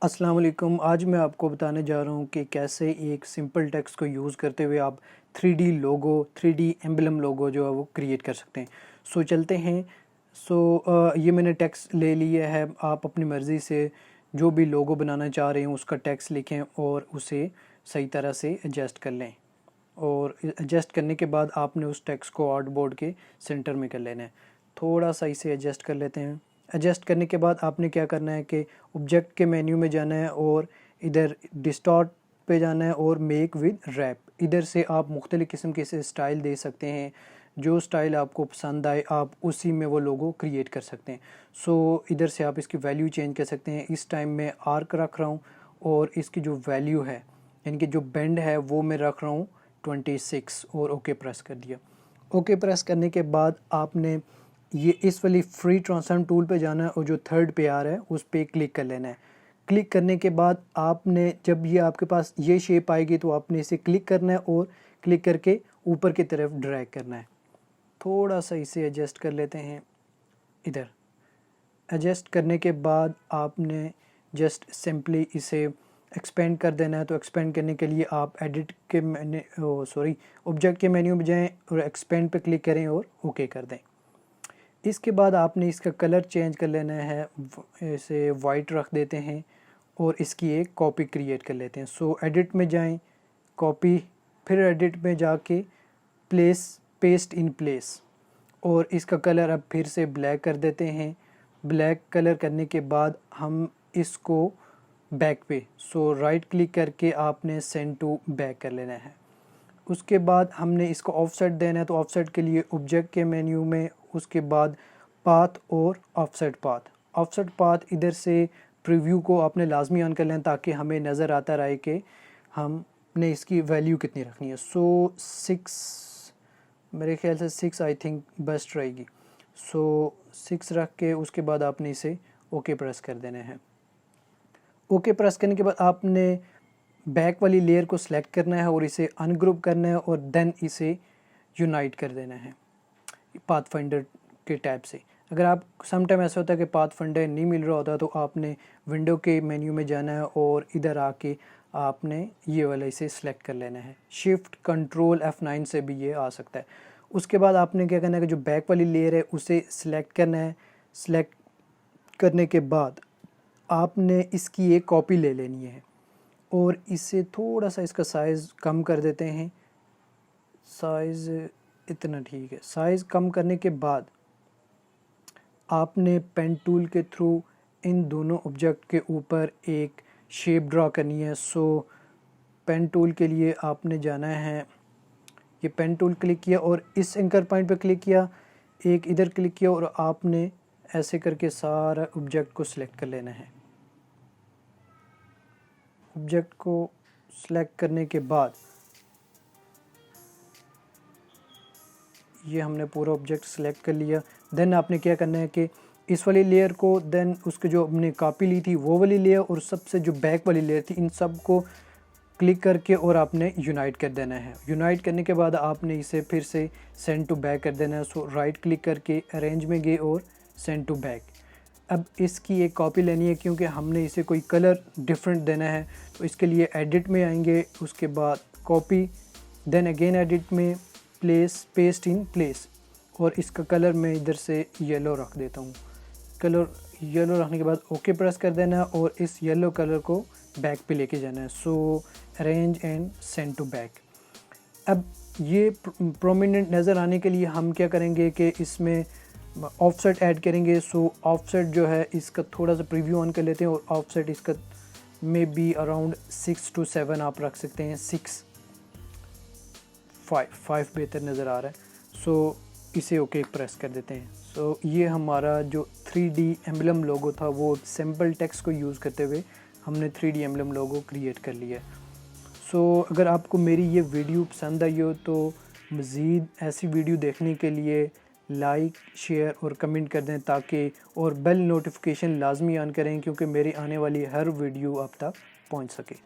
अस्सलाम वालेकुम। आज मैं आपको बताने जा रहा हूँ कि कैसे एक सिंपल टेक्स्ट को यूज़ करते हुए आप 3D लोगो 3D एम्बलम लोगो जो है वो क्रिएट कर सकते हैं। चलते हैं। ये मैंने टेक्स्ट ले लिया है। आप अपनी मर्ज़ी से जो भी लोगो बनाना चाह रहे हैं उसका टेक्स्ट लिखें और उसे सही तरह से एडजस्ट कर लें। और एडजस्ट करने के बाद आपने उस टेक्स्ट को आर्टबोर्ड के सेंटर में कर लेना है। थोड़ा सा इसे एडजस्ट कर लेते हैं। एडजस्ट करने के बाद आपने क्या करना है कि ऑब्जेक्ट के मेन्यू में जाना है और इधर डिस्टॉर्ट पे जाना है और मेक विद रैप। इधर से आप मुख्तलिफ़ किस्म के से स्टाइल दे सकते हैं। जो स्टाइल आपको पसंद आए आप उसी में वो लोगो क्रिएट कर सकते हैं। इधर से आप इसकी वैल्यू चेंज कर सकते हैं। इस टाइम मैं आर्क रख रहा हूँ और इसकी जो वैल्यू है यानी कि जो बेंड है वो मैं रख रहा हूँ 26 और ओके प्रेस कर दिया। ओके प्रेस करने के बाद आपने ये इस वाली फ्री ट्रांसफॉर्म टूल पे जाना है और जो थर्ड पे आ रहा है उस पर क्लिक कर लेना है। क्लिक करने के बाद आपने जब ये आपके पास ये शेप आएगी तो आपने इसे क्लिक करना है और क्लिक करके ऊपर की तरफ ड्रैग करना है। थोड़ा सा इसे एडजस्ट कर लेते हैं। इधर एडजस्ट करने के बाद आपने जस्ट सिंपली इसे एक्सपेंड कर देना है। तो एक्सपेंड करने के लिए आप एडिट के ऑब्जेक्ट के मेन्यू में जाएं और एक्सपेंड पे क्लिक करें और ओके कर दें। इसके बाद आपने इसका कलर चेंज कर लेना है। इसे वाइट रख देते हैं और इसकी एक कॉपी क्रिएट कर लेते हैं। एडिट में जाएं, कॉपी, फिर एडिट में जाके पेस्ट इन प्लेस और इसका कलर अब फिर से ब्लैक कर देते हैं। ब्लैक कलर करने के बाद हम इसको बैक पे राइट क्लिक करके आपने सेंड टू बैक कर लेना है। उसके बाद हमने इसको ऑफसेट देना है। तो ऑफसेट के लिए ऑब्जेक्ट के मेन्यू में उसके बाद पाथ और ऑफसेट पाथ इधर से प्रीव्यू को आपने लाजमी ऑन कर लेना ताकि हमें नज़र आता रहे कि हमने इसकी वैल्यू कितनी रखनी है। 6 मेरे ख्याल से 6 आई थिंक बेस्ट रहेगी। 6 रख के उसके बाद आपने इसे ओके प्रेस कर देना है। ओके प्रेस करने के बाद आपने बैक वाली लेयर को सिलेक्ट करना है और इसे अनग्रुप करना है और देन इसे यूनाइट कर देना है पाथ फाइंडर के टैब से। अगर आप समटाइम ऐसा होता है कि पाथ फाइंडर नहीं मिल रहा होता तो आपने विंडो के मेन्यू में जाना है और इधर आके आपने ये वाला इसे सिलेक्ट कर लेना है। शिफ्ट कंट्रोल F9 से भी ये आ सकता है। उसके बाद आपने क्या करना है कि जो बैक वाली लेयर है उसे सिलेक्ट करना है। सिलेक्ट करने के बाद आपने इसकी एक कॉपी ले लेनी है और इसे थोड़ा सा इसका साइज़ कम कर देते हैं। साइज़ इतना ठीक है। साइज़ कम करने के बाद आपने पेन टूल के थ्रू इन दोनों ऑब्जेक्ट के ऊपर एक शेप ड्रा करनी है। पेन टूल के लिए आपने जाना है, ये पेन टूल क्लिक किया और इस एंकर पॉइंट पर क्लिक किया, एक इधर क्लिक किया और आपने ऐसे करके सारा ऑब्जेक्ट को सिलेक्ट कर लेना है। ऑब्जेक्ट को सिलेक्ट करने के बाद ये हमने पूरा ऑब्जेक्ट सिलेक्ट कर लिया। देन आपने क्या करना है कि इस वाली लेयर को देन उसके जो हमने कॉपी ली थी वो वाली लेयर और सबसे जो बैक वाली लेयर थी इन सब को क्लिक करके और आपने यूनाइट कर देना है। यूनाइट करने के बाद आपने इसे फिर से सेंड टू बैक कर देना है। राइट क्लिक करके अरेंज में गए और सेंड टू बैक। अब इसकी एक कॉपी लेनी है क्योंकि हमने इसे कोई कलर डिफरेंट देना है। तो इसके लिए एडिट में आएंगे, उसके बाद कॉपी, देन अगेन एडिट में पेस्ट इन प्लेस और इसका कलर मैं इधर से येलो रख देता हूँ। कलर येलो रखने के बाद ओके प्रेस कर देना है और इस येलो कलर को बैक पे लेके जाना है। Arrange and send to back. अब ये प्रोमिनेंट नज़र आने के लिए हम क्या करेंगे कि इसमें ऑफसेट ऐड करेंगे। ऑफसेट जो है इसका थोड़ा सा प्रीव्यू ऑन कर लेते हैं और ऑफसेट इसका मे बी अराउंड 6 to 7 आप रख सकते हैं। 5 बेहतर नज़र आ रहा है। इसे ओके प्रेस कर देते हैं। ये हमारा जो 3D एम्बलम लोगो था वो सिंपल टेक्स्ट को यूज़ करते हुए हमने 3D एम्बलम लोगो क्रिएट कर लिया है। अगर आपको मेरी ये वीडियो पसंद आई हो तो मज़ीद ऐसी वीडियो देखने के लिए लाइक, शेयर और कमेंट कर दें ताकि और बेल नोटिफिकेशन लाजमी ऑन करें क्योंकि मेरी आने वाली हर वीडियो आप तक पहुंच सके।